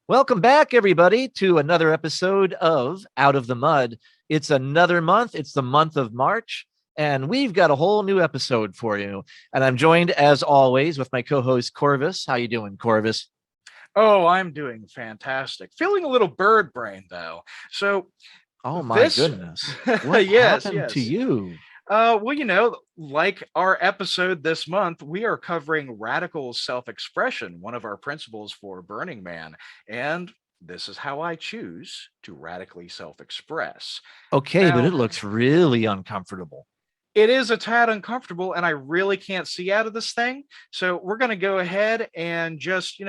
Welcome back, everybody, to another episode of Out of the Mud. It's another month. It's the month of March, and we've got a whole new episode for you. And I'm joined, as always, with my co-host Corvus. How you doing, Corvus? Oh, I'm doing fantastic. Feeling a little bird brain though. So Oh my this, goodness, what yes, happened to yes. you? Well, like our episode this month, we are covering radical self-expression, one of our principles for Burning Man, and this is how I choose to radically self-express. Okay, but it Now, looks really uncomfortable. it is a tad uncomfortable, and I really can't see out of this thing. So we're going to go ahead and just,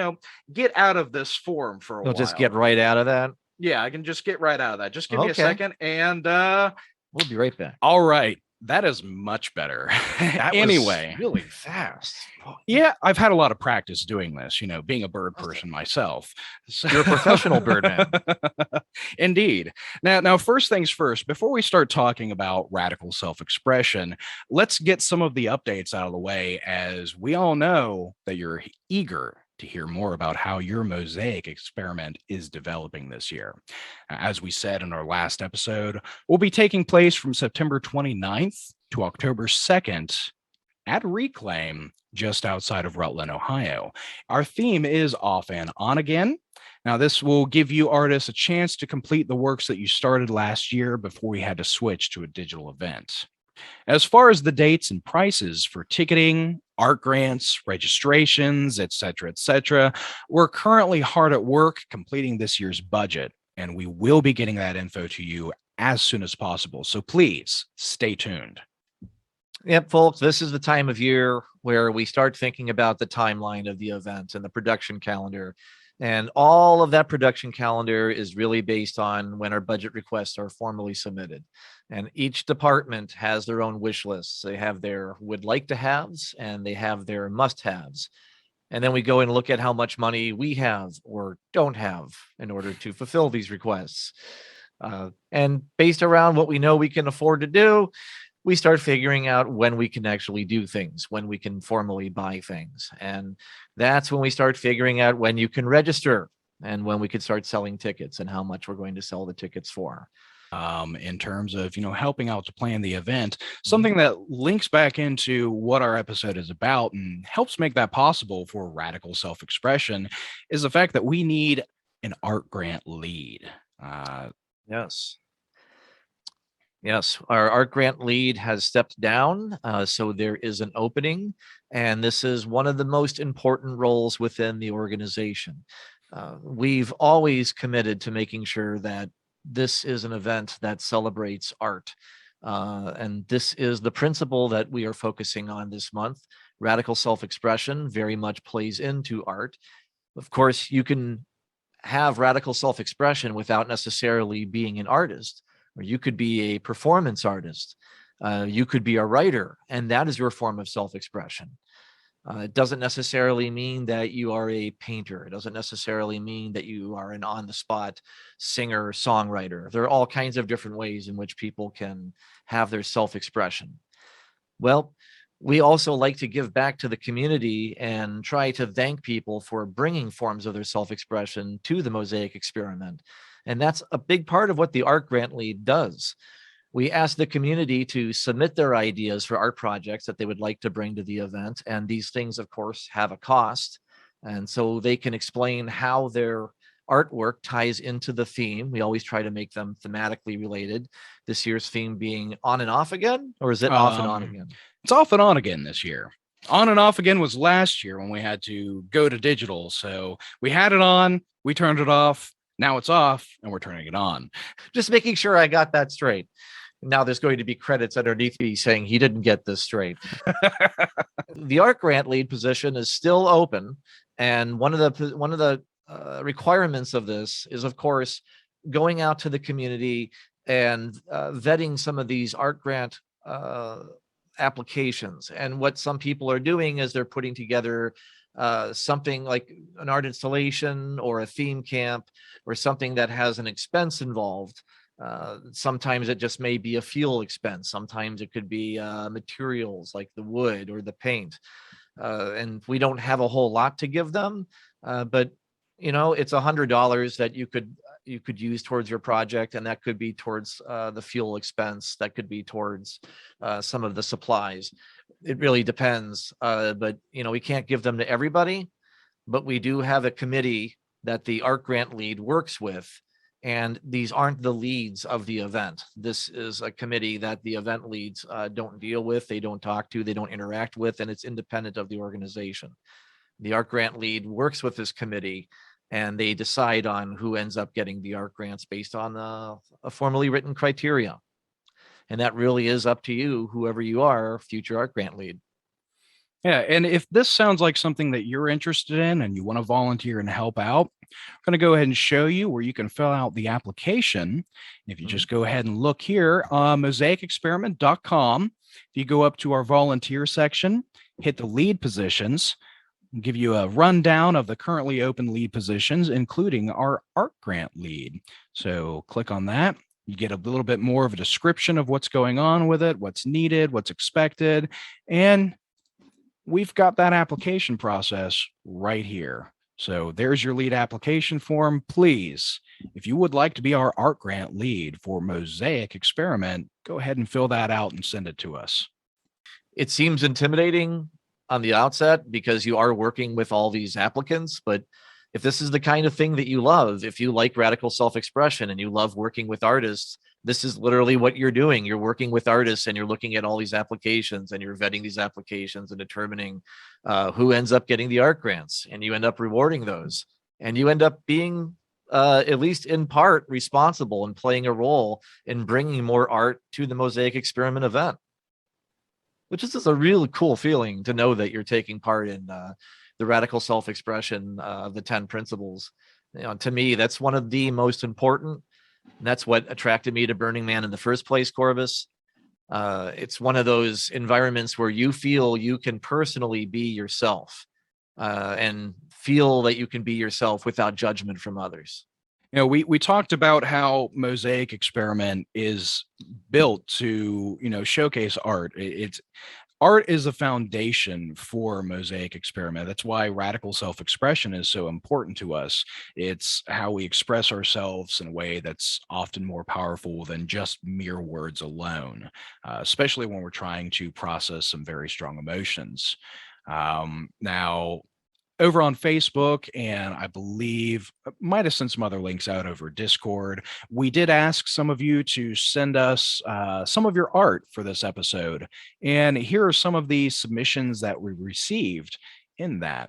get out of this form for a We'll just get while. right out of that. Yeah, I can just get right out of that. Just give me a Okay, second. And we'll be right back. all right, that is much better. That was Anyway, really fast. yeah, I've had a lot of practice doing this, being a bird person myself. So You're a professional birdman. Indeed. Now, first things first, before we start talking about radical self-expression, let's get some of the updates out of the way, as we all know that you're eager to hear more about how your Mosaic experiment is developing this year. As we said in our last episode, will be taking place from September 29th to October 2nd at Reclaim, just outside of Rutland, Ohio. Our theme is off and on again. Now, this will give you artists a chance to complete the works that you started last year before we had to switch to a digital event. As far as the dates and prices for ticketing, art grants, registrations, etc., we're currently hard at work completing this year's budget, and we will be getting that info to you as soon as possible. So please stay tuned. Yep, folks, this is the time of year where we start thinking about the timeline of the event and the production calendar. And all of that production calendar is really based on when our budget requests are formally submitted. And each department has their own wish lists. They have their would like to haves and they have their must haves. And then we go and look at how much money we have or don't have in order to fulfill these requests. And based around what we know we can afford to do, we start figuring out when we can actually do things, when we can formally buy things. And that's when we start figuring out when you can register and when we could start selling tickets and how much we're going to sell the tickets for. In terms of helping out to plan the event, something that links back into what our episode is about and helps make that possible for radical self-expression is the fact that we need an art grant lead. Yes. Yes, our art grant lead has stepped down, so there is an opening, and this is one of the most important roles within the organization. We've always committed to making sure that this is an event that celebrates art, and this is the principle that we are focusing on this month. Radical self-expression very much plays into art. Of course, you can have radical self-expression without necessarily being an artist, or you could be a performance artist. You could be a writer, and that is your form of self-expression. It doesn't necessarily mean that you are a painter. It doesn't necessarily mean that you are an on-the-spot singer, songwriter. There are all kinds of different ways in which people can have their self-expression. Well, we also like to give back to the community and try to thank people for bringing forms of their self-expression to the Mosaic experiment. And that's a big part of what the Art Grant Lead does. We ask the community to submit their ideas for art projects that they would like to bring to the event. And these things, of course, have a cost. And so they can explain how their artwork ties into the theme. We always try to make them thematically related. This year's theme being on and off again, or is it off and on again? It's off and on again this year. On and off again was last year when we had to go to digital. So we had it on, we turned it off. Now it's off and we're turning it on. Just making sure I got that straight. Now there's going to be credits underneath me saying he didn't get this straight. The art grant lead position is still open. And one of the requirements of this is, of course, going out to the community and vetting some of these art grant applications. And what some people are doing is they're putting together something like an art installation or a theme camp or something that has an expense involved. Sometimes it just may be a fuel expense. Sometimes it could be materials like the wood or the paint. And we don't have a whole lot to give them, but it's $100 that you could use towards your project, and that could be towards the fuel expense, that could be towards some of the supplies. It really depends, but we can't give them to everybody, but we do have a committee that the art grant lead works with, and these aren't the leads of the event. This is a committee that the event leads don't deal with, they don't talk to, they don't interact with, and it's independent of the organization. The art grant lead works with this committee, and they decide on who ends up getting the art grants based on a formally written criteria. And that really is up to you, whoever you are, future art grant lead. Yeah, and if this sounds like something that you're interested in and you want to volunteer and help out, I'm going to go ahead and show you where you can fill out the application. If you just go ahead and look here on mosaicexperiment.com, if you go up to our volunteer section, hit the lead positions, I'll give you a rundown of the currently open lead positions, including our art grant lead. So click on that. You get a little bit more of a description of what's going on with it, what's needed, what's expected, and we've got that application process right here. So there's your lead application form. Please, if you would like to be our art grant lead for Mosaic Experiment, go ahead and fill that out and send it to us. It seems intimidating on the outset because you are working with all these applicants, but if this is the kind of thing that you love, if you like radical self-expression and you love working with artists, this is literally what you're doing. You're working with artists and you're looking at all these applications and you're vetting these applications and determining who ends up getting the art grants, and you end up rewarding those, and you end up being at least in part responsible and playing a role in bringing more art to the Mosaic Experiment event, which is just a really cool feeling to know that you're taking part in the radical self-expression of the 10 principles. To me, that's one of the most important. And that's what attracted me to Burning Man in the first place, Corvus. It's one of those environments where you feel you can personally be yourself and feel that you can be yourself without judgment from others. We talked about how Mosaic Experiment is built to, showcase art. Art is a foundation for Mosaic Experiment. That's why radical self-expression is so important to us. It's how we express ourselves in a way that's often more powerful than just mere words alone, especially when we're trying to process some very strong emotions. Now, over on Facebook, and I believe might have sent some other links out over Discord, we did ask some of you to send us some of your art for this episode. And here are some of the submissions that we received in that.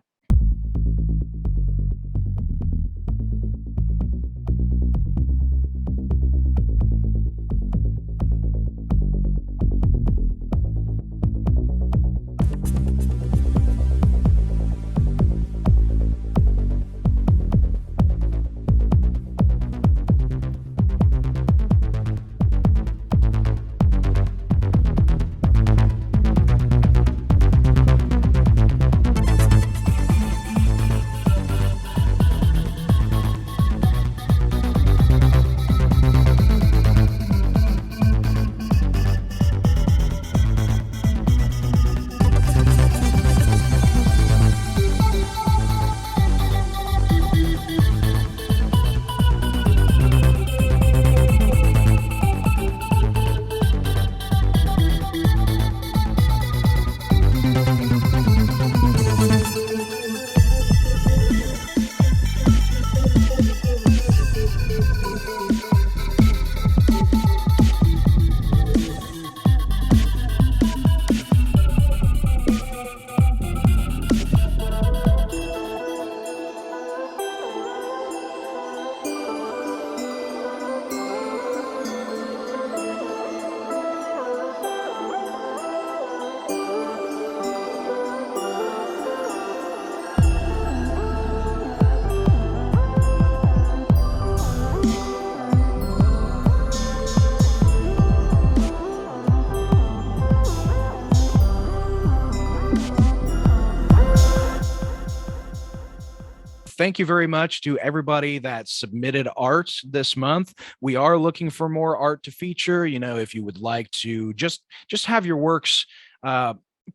Thank you very much to everybody that submitted art this month. We are looking for more art to feature. If you would like to just have your works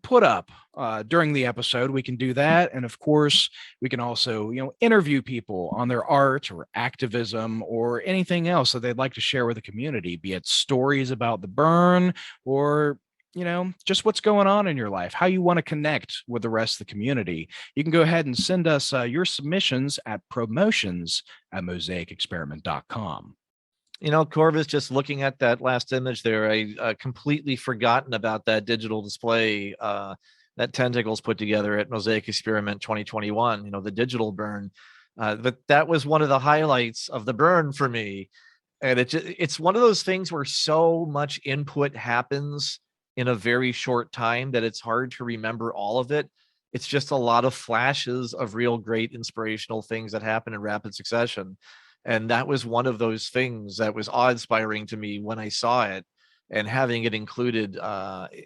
put up during the episode, we can do that. And of course, we can also, interview people on their art or activism or anything else that they'd like to share with the community, be it stories about the burn or just what's going on in your life, how you want to connect with the rest of the community. You can go ahead and send us your submissions at promotions@mosaicexperiment.com. Corvus, just looking at that last image there, I completely forgotten about that digital display that Tentacles put together at Mosaic Experiment 2021, the digital burn. But that was one of the highlights of the burn for me. And it's one of those things where so much input happens in a very short time that it's hard to remember all of it. It's just a lot of flashes of real great inspirational things that happen in rapid succession. And that was one of those things that was awe-inspiring to me when I saw it. And having it included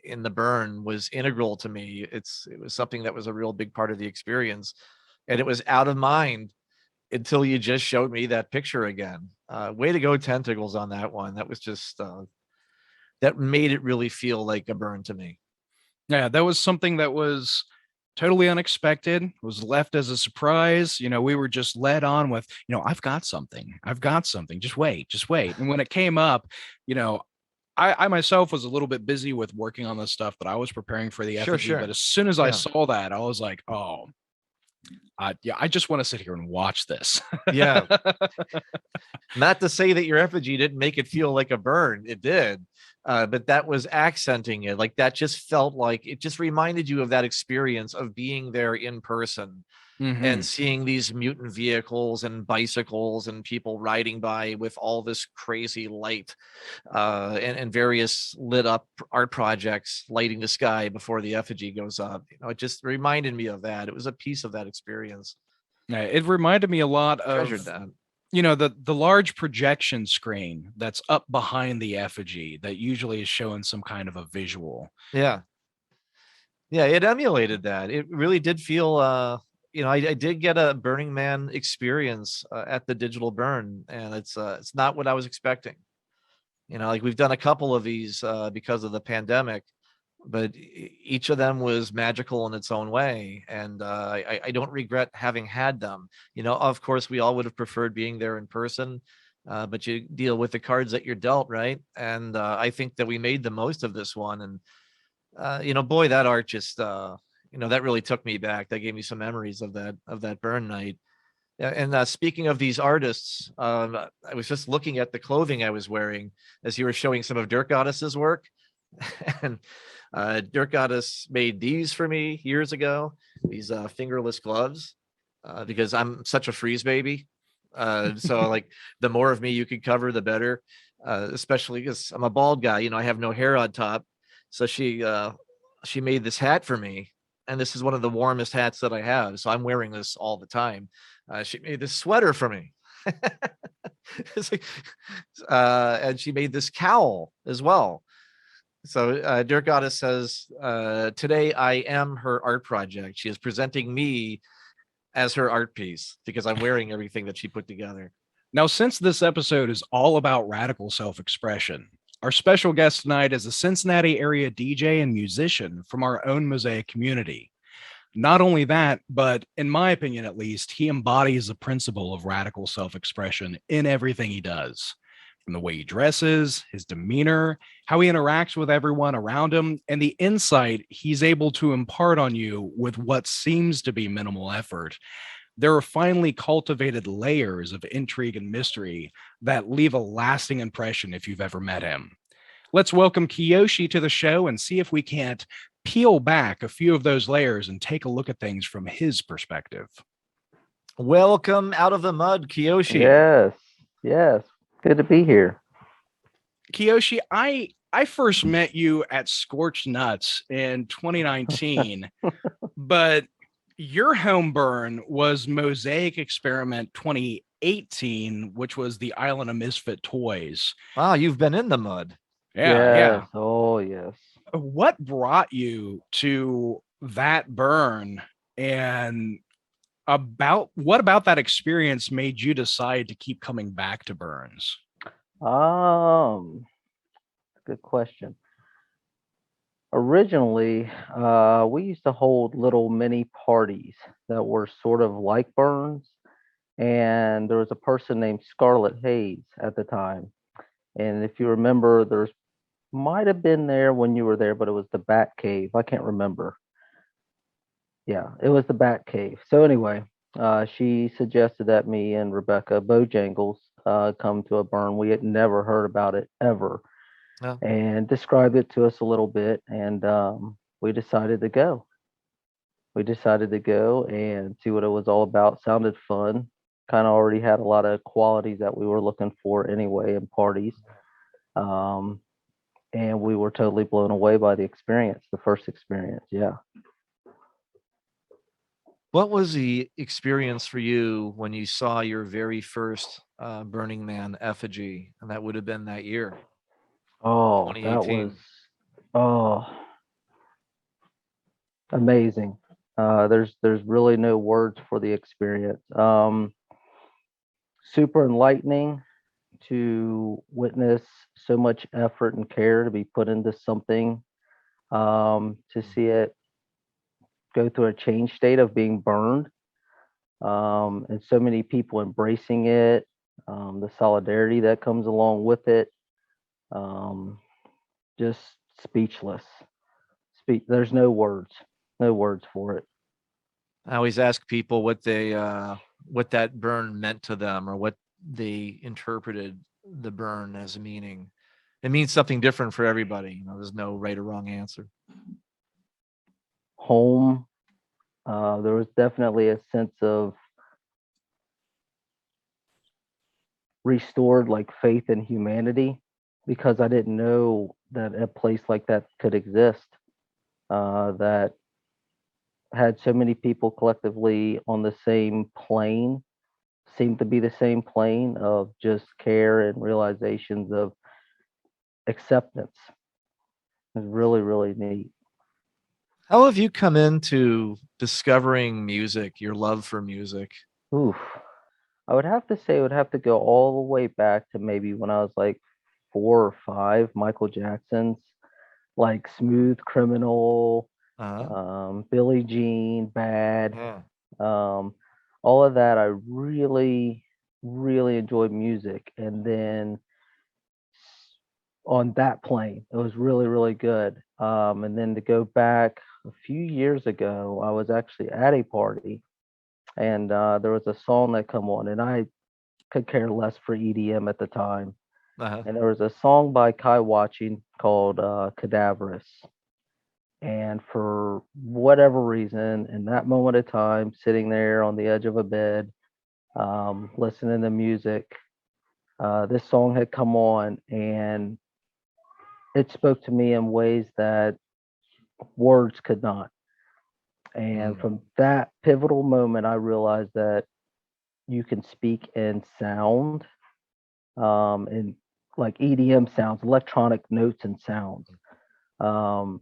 in the burn was integral to me. It was something that was a real big part of the experience. And it was out of mind until you just showed me that picture again. Way to go, Tentacles, on that one. That was just that made it really feel like a burn to me. Yeah, that was something that was totally unexpected, was left as a surprise. We were just led on with, I've got something. I've got something. Just wait, just wait. And when it came up, I myself was a little bit busy with working on the stuff that I was preparing for the effigy. But as soon as I saw that, I was like, oh, yeah, I just want to sit here and watch this. Yeah. Not to say that your effigy didn't make it feel like a burn. It did. But that was accenting it. Like that just felt like it just reminded you of that experience of being there in person and seeing these mutant vehicles and bicycles and people riding by with all this crazy light and various lit up art projects lighting the sky before the effigy goes up. It just reminded me of that. It was a piece of that experience. Yeah, it reminded me a lot Treasured of that. the large projection screen that's up behind the effigy that usually is showing some kind of a visual. Yeah. Yeah, it emulated that. It really did feel I did get a Burning Man experience at the digital burn, and it's not what I was expecting. Like we've done a couple of these because of the pandemic, but each of them was magical in its own way, and I don't regret having had them. Of course, we all would have preferred being there in person, but you deal with the cards that you're dealt, right? And I think that we made the most of this one, and boy, that art just that really took me back. That gave me some memories of that burn night. Yeah, and speaking of these artists, I was just looking at the clothing I was wearing as you were showing some of Dirk Goddess's work. And Dirk Goddess made these for me years ago, these fingerless gloves, because I'm such a freeze baby. So like the more of me you could cover, the better, especially because I'm a bald guy, I have no hair on top. So she made this hat for me. And this is one of the warmest hats that I have. So I'm wearing this all the time. She made this sweater for me. Like, and she made this cowl as well. So Dirk Goddess says, today I am her art project. She is presenting me as her art piece because I'm wearing everything that she put together. Now, since this episode is all about radical self-expression, our special guest tonight is a Cincinnati area DJ and musician from our own Mosaic community. Not only that, but in my opinion, at least, he embodies the principle of radical self-expression in everything he does. From the way he dresses, his demeanor, how he interacts with everyone around him, and the insight he's able to impart on you with what seems to be minimal effort. There are finely cultivated layers of intrigue and mystery that leave a lasting impression if you've ever met him. Let's welcome Kyoshe to the show and see if we can't peel back a few of those layers and take a look at things from his perspective. Welcome out of the mud, Kyoshe. Yes. Good to be here. Kyoshe, I first met you at Scorched Nuts in 2019, but your home burn was Mosaic Experiment 2018, which was the Island of Misfit Toys. Wow, you've been in the mud. Yeah. Oh, yes. What brought you to that burn, and what about that experience made you decide to keep coming back to burns? Good question. Originally, we used to hold little mini parties that were sort of like burns, and there was a person named Scarlett Hayes at the time. And if you remember, there's might have been there when you were there, but it was the Bat Cave. I can't remember. Yeah, it was the Bat Cave. So anyway, she suggested that me and Rebecca Bojangles come to a burn. We had never heard about it ever, No. and described it to us a little bit, and we decided to go. We decided to go and see what it was all about. Sounded fun. Kind of already had a lot of qualities that we were looking for anyway in parties. Um, and we were totally blown away by the experience, the first experience. Yeah. What was the experience for you when you saw your very first Burning Man effigy? And that would have been that year, Oh, that was 2018. oh amazing. There's really no words for the experience. Super enlightening to witness so much effort and care to be put into something. To see it go through a change state of being burned, and so many people embracing it, the solidarity that comes along with it, um, just speechless. There's no words, no words for it. I always ask people what they what that burn meant to them or what they interpreted the burn as meaning. It means something different for everybody. There's no right or wrong answer. Home. There was definitely a sense of restored like faith in humanity because I didn't know that a place like that could exist. That had so many people collectively on the same plane, seemed to be the same plane of just care and realizations of acceptance. It's really, really neat. How have you come into discovering music, your love for music? Oof. I would have to say it would have to go all the way back to maybe when I was like 4 or 5. Michael Jackson's like Smooth Criminal, Uh-huh. Billie Jean, Bad, Yeah. um, all of that. I really, really enjoyed music, and then on that plane, it was really, really good. And then to go back a few years ago, I was actually at a party, and there was a song that come on, and I could care less for EDM at the time. Uh-huh. And there was a song by Kyoshe called Cadaverous. And for whatever reason, in that moment of time, sitting there on the edge of a bed, listening to music, this song had come on and it spoke to me in ways that words could not. And Mm. from that pivotal moment, I realized that you can speak in sound, and like EDM sounds, electronic notes and sounds, um,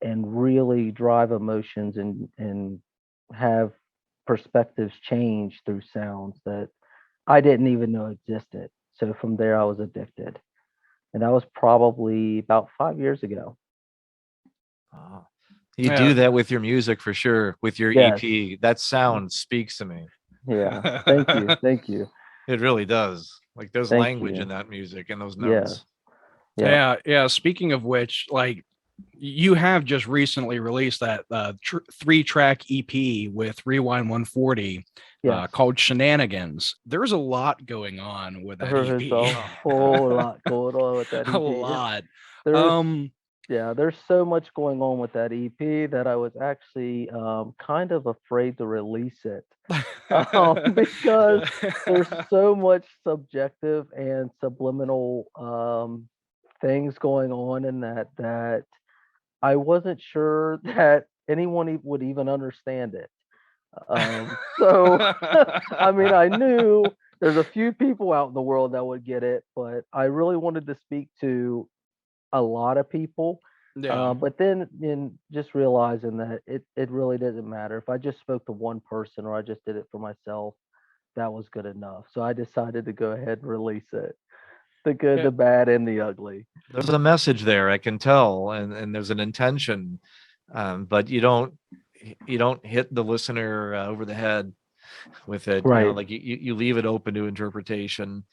and really drive emotions and have perspectives change through sounds that I didn't even know existed. So from there, I was addicted, and that was probably about 5 years ago. Oh. You Yeah. do that with your music for sure, with your Yes. EP. That sound speaks to me. Yeah. Thank you. Thank you. It really does. Like there's Thank language in you. that music and those Yes. notes. Yeah. Yeah, yeah. Speaking of which, like you have just recently released that 3-track EP with Rewind 140 Yes. called Shenanigans. There's a lot going on with that There's EP. a whole lot going on with that A EP. lot. There's Um, Yeah, there's so much going on with that EP that I was actually kind of afraid to release it, because there's so much subjective and subliminal things going on in that I wasn't sure that anyone would even understand it. So, I mean, I knew there's a few people out in the world that would get it, but I really wanted to speak to a lot of people. yeah. But then in just realizing that it really doesn't matter. If I just spoke to one person or I just did it for myself, that was good enough. So I decided to go ahead and release it. The good, Yeah. the bad, and the ugly. There's a message there, I can tell, and there's an intention, but you don't hit the listener over the head with it. Right. Like you leave it open to interpretation.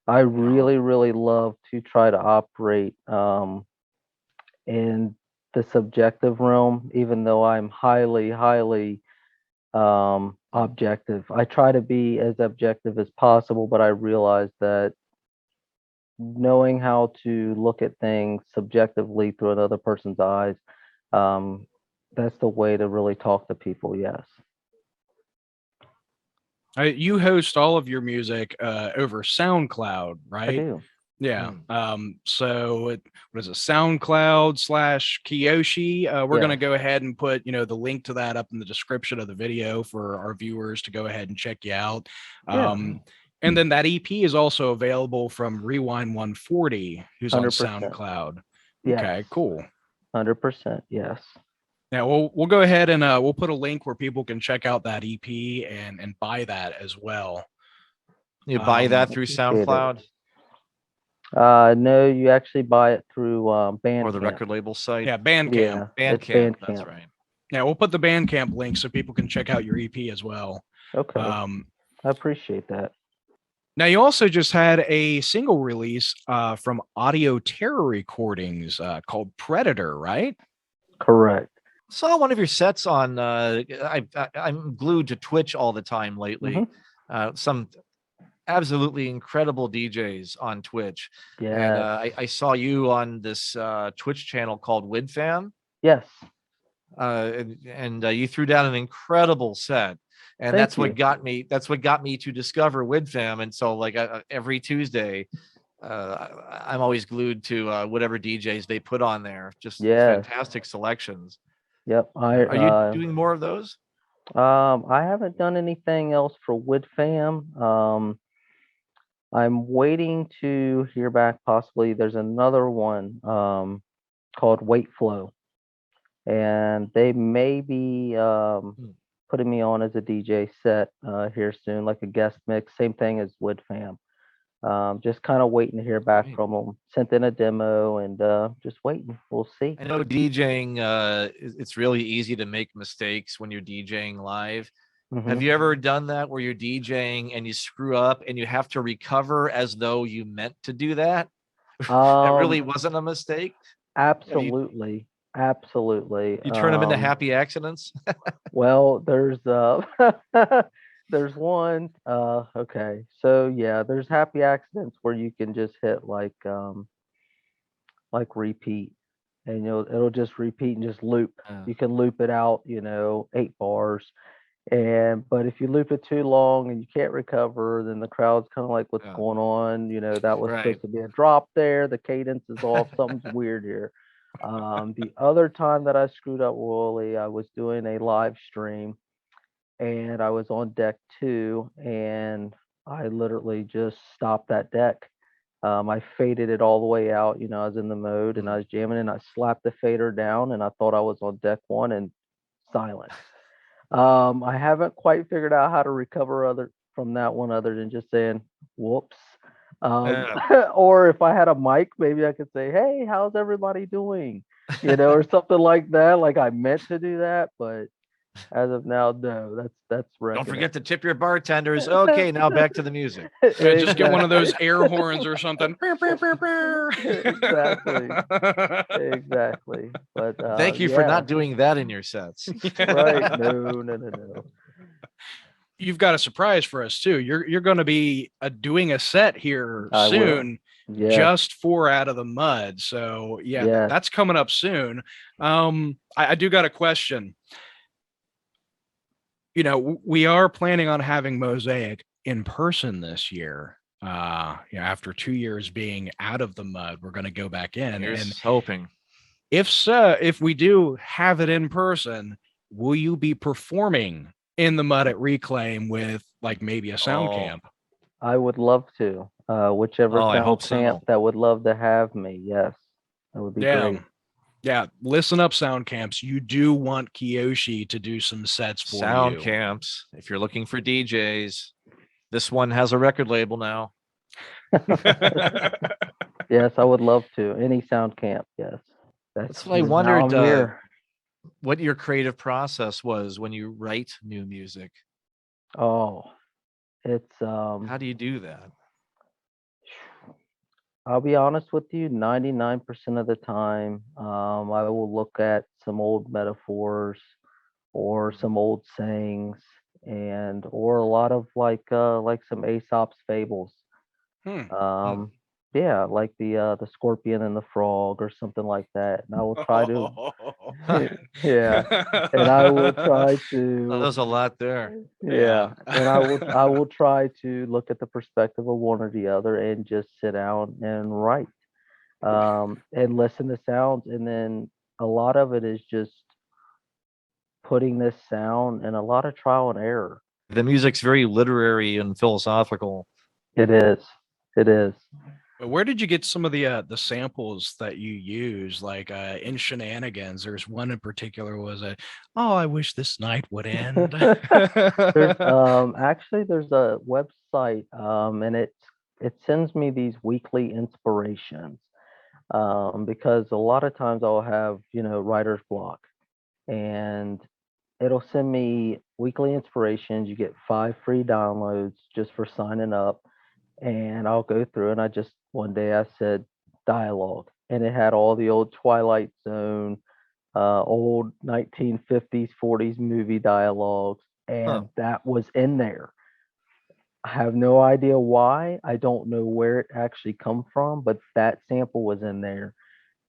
I You know, really, really love to try to operate in the subjective realm, even though I'm highly, highly objective. I try to be as objective as possible, but I realize that knowing how to look at things subjectively through another person's eyes, um, that's the way to really talk to people. Yes, You host all of your music over SoundCloud, I right? do. Yeah. mm, So what is it? SoundCloud slash Kyoshe. We're gonna Yes, go ahead and put, the link to that up in the description of the video for our viewers to go ahead and check you out. yeah, And then that EP is also available from Rewind 140, who's on 100%. SoundCloud. Yes, Okay, cool. 100%. Yes. Yeah, we'll go ahead and we'll put a link where people can check out that EP and buy that as well. you buy that through Appreciate it. SoundCloud No, you actually buy it through or the Bandcamp. record label site. Yeah, Bandcamp. Yeah, it's Bandcamp, that's Bandcamp. right. Yeah, we'll put the Bandcamp link so people can check out your EP as well. Okay, Um, I appreciate that. now you also just had a single release from Audio Terror Recordings called Predator, right? Correct. Saw one of your sets on. I'm glued to Twitch all the time lately. Some absolutely incredible DJs on Twitch, and Yes. I saw you on this Twitch channel called WidFam, Yes. and you threw down an incredible set, and Thank that's what you. got me. That's what got me to discover WidFam, and so like every Tuesday, I'm always glued to whatever DJs they put on there. Just Yes. fantastic selections. Yep. Are you doing more of those? I haven't done anything else for WoodFam. I'm waiting to hear back. Possibly there's another one called Weight Flow, and they may be putting me on as a DJ set here soon, like a guest mix. Same thing as WoodFam. Just kind of waiting to hear back Great. from them. Sent in a demo and just waiting. We'll see. I know DJing, it's really easy to make mistakes when you're DJing live. Have Mhm. you ever done that where you're DJing and you screw up and you have to recover as though you meant to do that? That really wasn't a mistake? Have you, Absolutely, absolutely. you turn them into happy accidents? Well, there's there's one. Okay, so yeah, there's happy accidents where you can just hit like repeat, and it'll just repeat and just loop. You can loop it out, 8 bars. But if you loop it too long and you can't recover, then the crowd's kind of like, what's Yeah. going on? That was Right. supposed to be a drop there. The cadence is off. Something's weird here. The other time that I screwed up royally, I was doing a live stream and I was on deck two, and I literally just stopped that deck. I faded it all the way out. I was in the mode and I was jamming, and I slapped the fader down, and I thought I was on deck one, and silence. I haven't quite figured out how to recover other from that one other than just saying whoops. Or if I had a mic, maybe I could say, "Hey, how's everybody doing?" Or something like that. Like I meant to do that, but as of now, no. That's Don't wrecking forget it. to tip your bartenders. Okay, now back to the music. Just get one of those Exactly. air horns or something. Exactly. Exactly. But Thank you for yeah, not doing that in your sets. right. No, no, no, no. You've got a surprise for us too. You're going to be doing a set here I will. soon, Yes. just for Out of the Mud. So yeah, Yes. that's coming up soon. I do got a question. We are planning on having Mosaic in person this year. After 2 years being out of the mud, we're going to go back in. Here's And hoping. if we do have it in person, will you be performing in the mud at Reclaim with like maybe a sound Oh. camp? I would love to. Whichever Oh, I sound hope so. camp that would love to have me. Yes, that would be great. Yeah, listen up, sound camps. You do want Kyoshe to do some sets for Sound you. camps. If you're looking for DJs, this one has a record label now. Yes, I would love to. Any sound camp, yes. That's what I That's how wondered, I'm here. what your creative process was when you write new music. Oh, it's How do you do that? I'll be honest with you, 99% of the time, I will look at some old metaphors or Mhm. some old sayings and or a lot of like some Aesop's fables. Hmm. Hmm. Um, yeah, like the scorpion and the frog or something like that. And I will try to yeah, and I will try Oh, to there's a lot there. Yeah. yeah, and I will try to look at the perspective of one or the other and just sit down and write and listen to sounds. And then a lot of it is just putting this sound and a lot of trial and error. The music's very literary and philosophical. It is. It is. But where did you get some of the samples that you use? Like in Shenanigans, there's one in particular was a, oh, I wish this night would end. There's actually there's a website and it sends me these weekly inspirations because a lot of times I'll have writer's block and it'll send me weekly inspirations. You get 5 free downloads just for signing up, and I'll go through and I just one day I said dialogue, and it had all the old Twilight Zone, old 1950s, 40s movie dialogues, Huh. and that was in there. I have no idea why. I don't know where it actually come from, but that sample was in there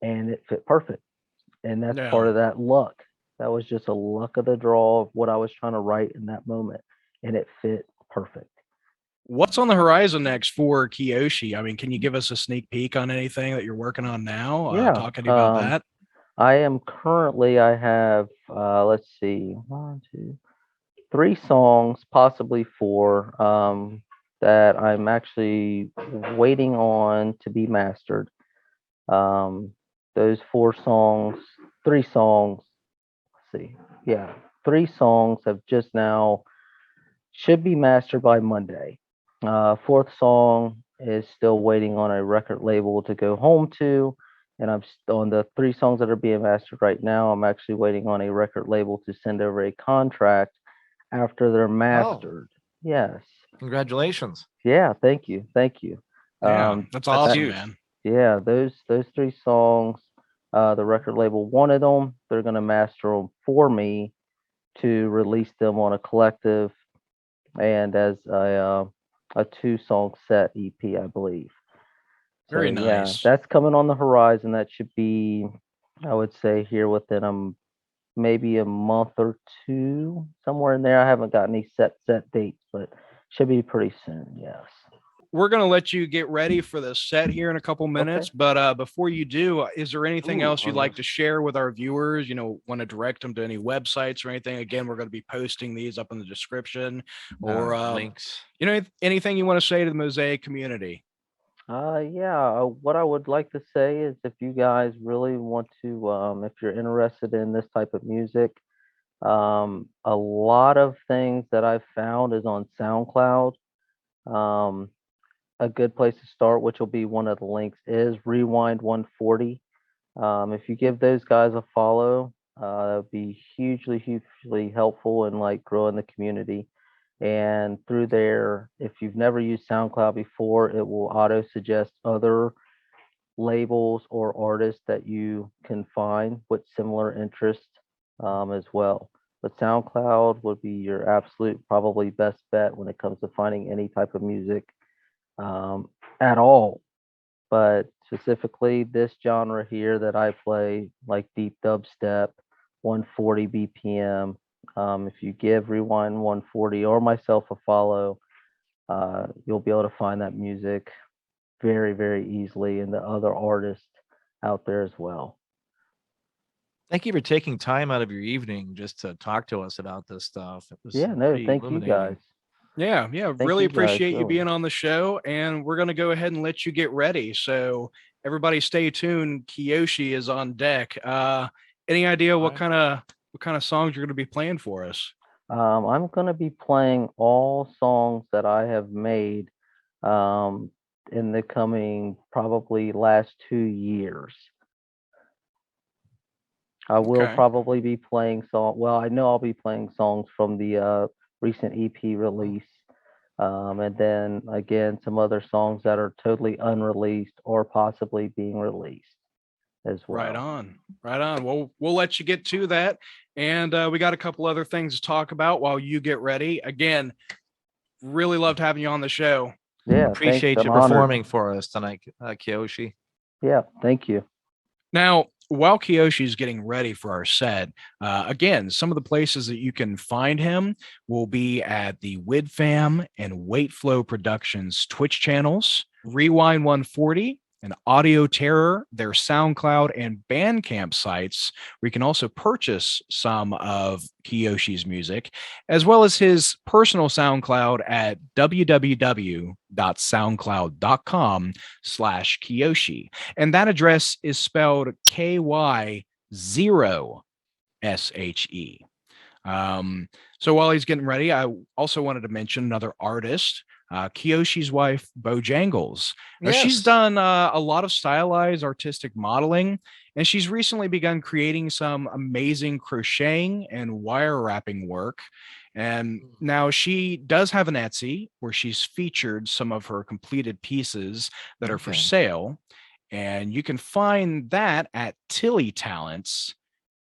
and it fit perfect. And that's part No. of that luck. That was just a luck of the draw of what I was trying to write in that moment, and it fit perfect. What's on the horizon next for Kyoshe? I mean, can you give us a sneak peek on anything that you're working on now? Yeah. Talk to me about that. I am currently, I have, let's see, one, two, 3 songs, possibly four, that I'm actually waiting on to be mastered. Um, those 4 songs, 3 songs, let's see, yeah, 3 songs have just now should be mastered by Monday. Fourth song is still waiting on a record label to go home to, and on the 3 songs that are being mastered right now. I'm actually waiting on a record label to send over a contract after they're Oh, mastered. Yes. congratulations. Yeah. Thank you. Thank you. Yeah, that's That's That awesome, huge. man. yeah, those 3 songs. The record label wanted them. They're gonna master them for me to release them on a collective and as a 2 song set EP, I believe. So Very yeah, nice. that's coming on the horizon. That should be, I would say, here within maybe a month or two, somewhere in there. I haven't got any set dates, but should be pretty soon. Yes. We're going to let you get ready for the set here in a couple Okay. minutes. But before you do, is there anything Ooh, else I you'd like love. to share with our viewers? Want to direct them to any websites or anything? Again, we're going to be posting these up in the description. Or, Links. anything you want to say to the Mosaic community? Yeah. What I would like to say is, if you guys really want to, if you're interested in this type of music, a lot of things that I've found is on SoundCloud. Um, a good place to start, which will be one of the links, is Rewind 140. If you give those guys a follow, that would be hugely, hugely helpful in like growing the community. And through there, if you've never used SoundCloud before, it will auto suggest other labels or artists that you can find with similar interests as well. But SoundCloud would be your absolute probably best bet when it comes to finding any type of music um, at all. But specifically, this genre here that I play, like deep dubstep, 140 BPM. If you give Rewind 140 or myself a follow, you'll be able to find that music very, very easily, and the other artists out there as well. Thank you for taking time out of your evening just to talk to us about this stuff. It was Yeah, no, pretty thank you guys. illuminating. Yeah, Thank really you guys, appreciate you really. being on the show. And we're going to go ahead and let you get ready. So, everybody stay tuned. Kyoshe is on deck. Any idea All right. what kind of songs you're going to be playing for us? I'm gonna be playing all songs that I have made um, in the coming probably last 2 years. I will Okay. probably be playing I know I'll be playing songs from the recent EP release. And then again, some other songs that are totally unreleased or possibly being released as Right well. on. Right on. Well, we'll let you get to that. And we got a couple other things to talk about while you get ready. Again, really loved having you on the show. Yeah, thanks. Appreciate I'm you honored. performing for us tonight, Kyoshe. Yeah, thank you. Now, while Kyoshe is getting ready for our set, again, some of the places that you can find him will be at the WidFam and Waitflow Productions Twitch channels, Rewind 140 and Audio Terror, their SoundCloud and Bandcamp sites, where you can also purchase some of Kyoshe's music, as well as his personal SoundCloud at www.soundcloud.com/Kyoshe. And that address is spelled KY0SHE. So while he's getting ready, I also wanted to mention another artist, Kyoshe's wife, Bojangles. Now, she's Yes. done a lot of stylized artistic modeling, and she's recently begun creating some amazing crocheting and wire wrapping work. And now she does have an Etsy where she's featured some of her completed pieces that are for Okay. sale. And you can find that at Tilly Talents.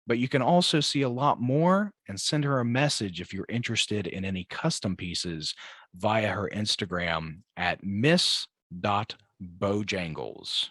But you can also see a lot more and send her a message if you're interested in any custom pieces via her Instagram at miss.bojangles.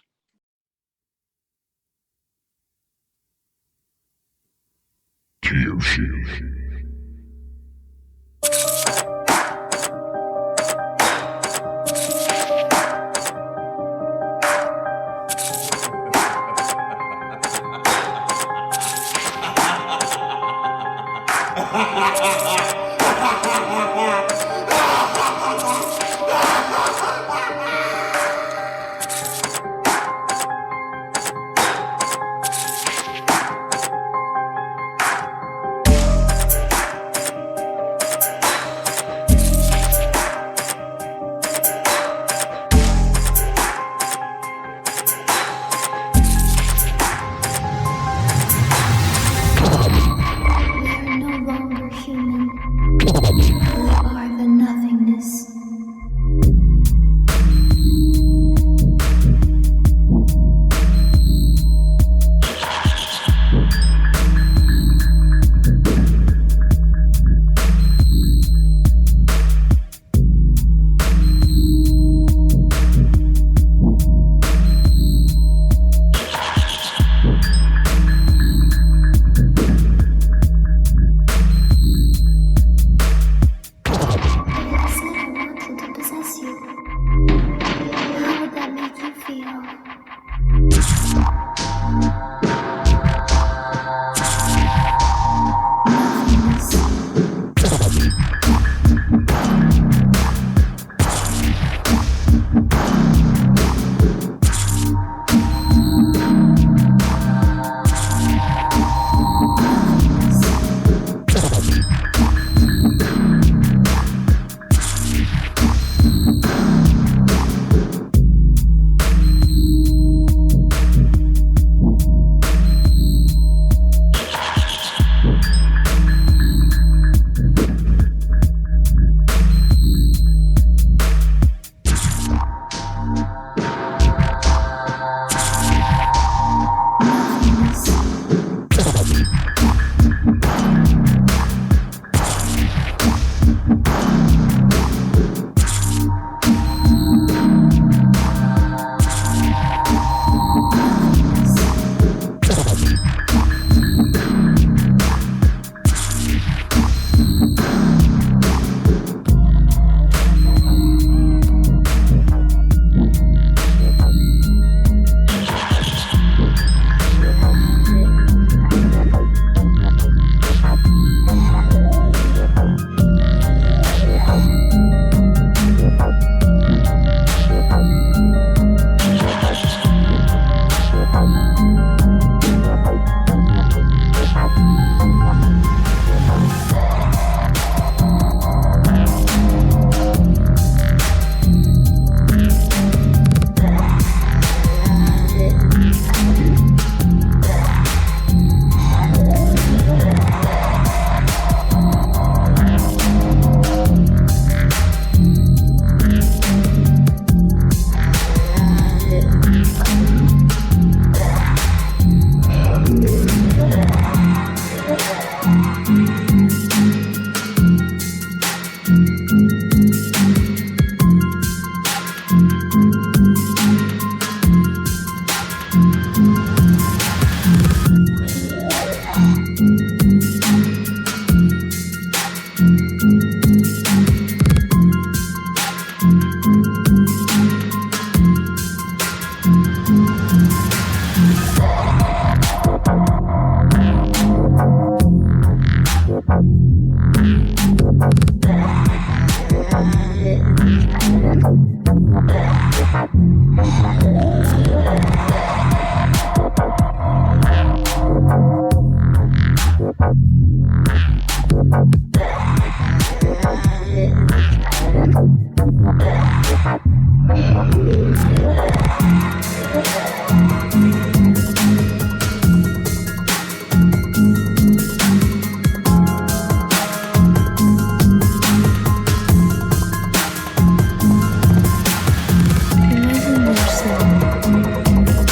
Imagine yourself.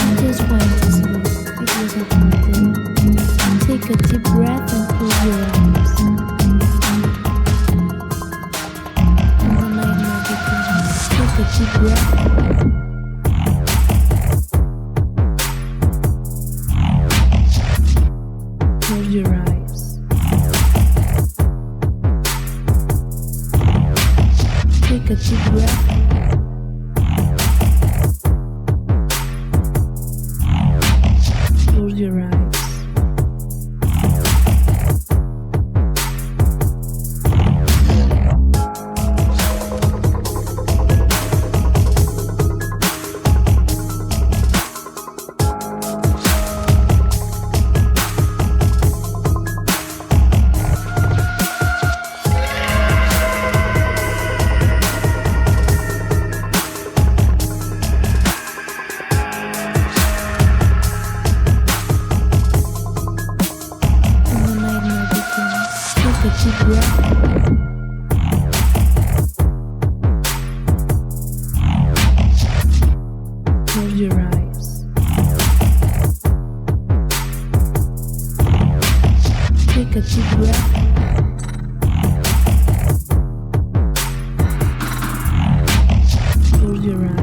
You just went to sleep. It was a good day. Take a deep breath and close your eyes. And the nightmare begins. Take a deep breath. Close your eyes. Take a deep breath. Close your eyes. And the nightmare begins. Take a deep breath. Close your eyes. Take a deep breath. Close your eyes.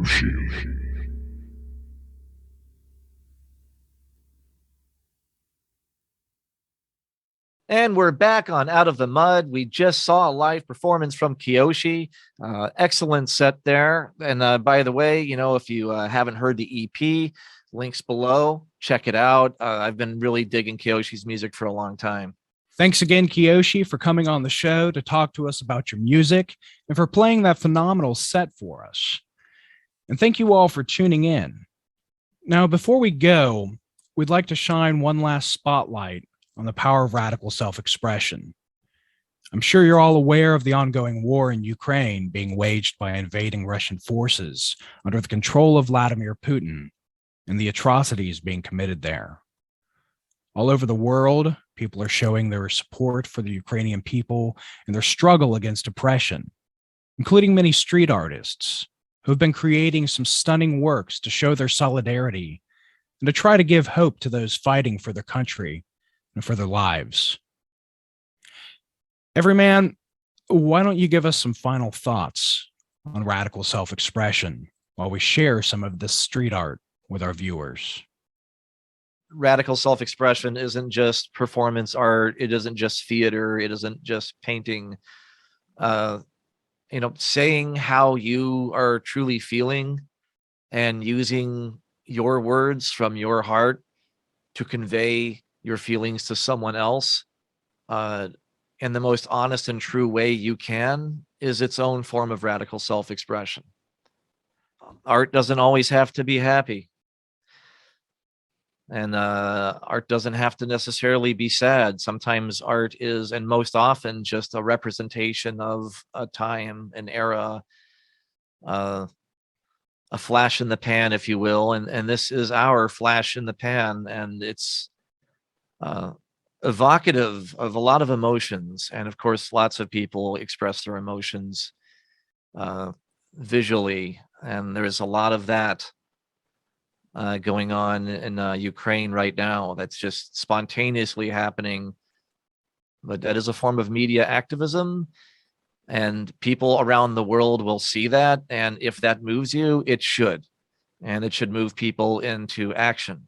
Kyoshe. And we're back on Out of the Mud. We just saw a live performance from Kyoshe. Excellent set there. And by the way, if you haven't heard the EP, links below, check it out. I've been really digging Kyoshe's music for a long time. Thanks again, Kyoshe, for coming on the show to talk to us about your music and for playing that phenomenal set for us. And thank you all for tuning in. Now, before we go, we'd like to shine one last spotlight on the power of radical self-expression. I'm sure you're all aware of the ongoing war in Ukraine being waged by invading Russian forces under the control of Vladimir Putin and the atrocities being committed there. All over the world, people are showing their support for the Ukrainian people and their struggle against oppression, including many street artists who have been creating some stunning works to show their solidarity and to try to give hope to those fighting for their country and for their lives. Everyman, why don't you give us some final thoughts on radical self-expression while we share some of this street art with our viewers? Radical self-expression isn't just performance art. It isn't just theater. It isn't just painting. Saying how you are truly feeling and using your words from your heart to convey your feelings to someone else in the most honest and true way you can is its own form of radical self-expression. Art doesn't always have to be happy. And art doesn't have to necessarily be sad. Sometimes art is, and most often, just a representation of a time, an era, a flash in the pan, if you will. And this is our flash in the pan, and it's evocative of a lot of emotions. And of course, lots of people express their emotions visually, and there's a lot of that going on in Ukraine right now. That's just spontaneously happening. But that is a form of media activism, and people around the world will see that. And if that moves you, it should. And it should move people into action.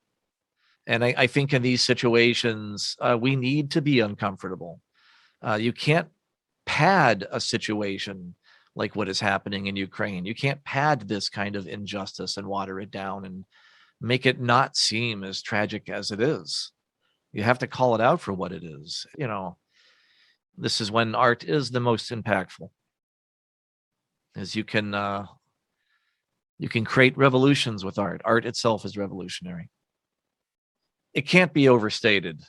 And I think in these situations, we need to be uncomfortable. You can't pad a situation like what is happening in Ukraine. You can't pad this kind of injustice and water it down and make it not seem as tragic as it is. You have to call it out for what it is. This is when art is the most impactful, as you can create revolutions with art. Art itself is revolutionary. It can't be overstated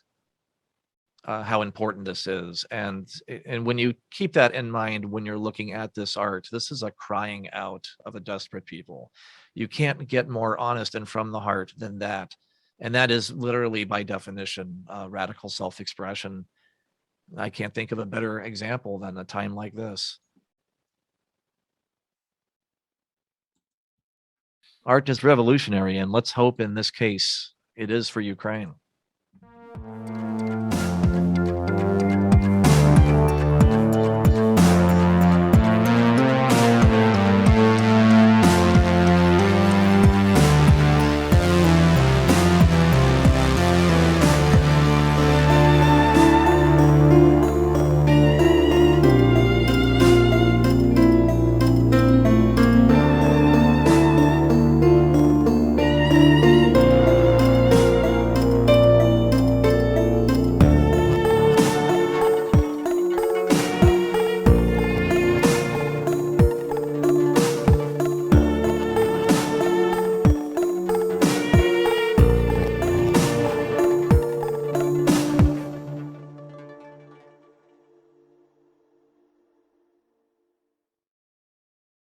how important this is. And when you keep that in mind, when you're looking at this art, this is a crying out of a desperate people. You can't get more honest and from the heart than that. And that is literally, by definition, radical self-expression. I can't think of a better example than a time like this. Art is revolutionary, and let's hope in this case it is for Ukraine.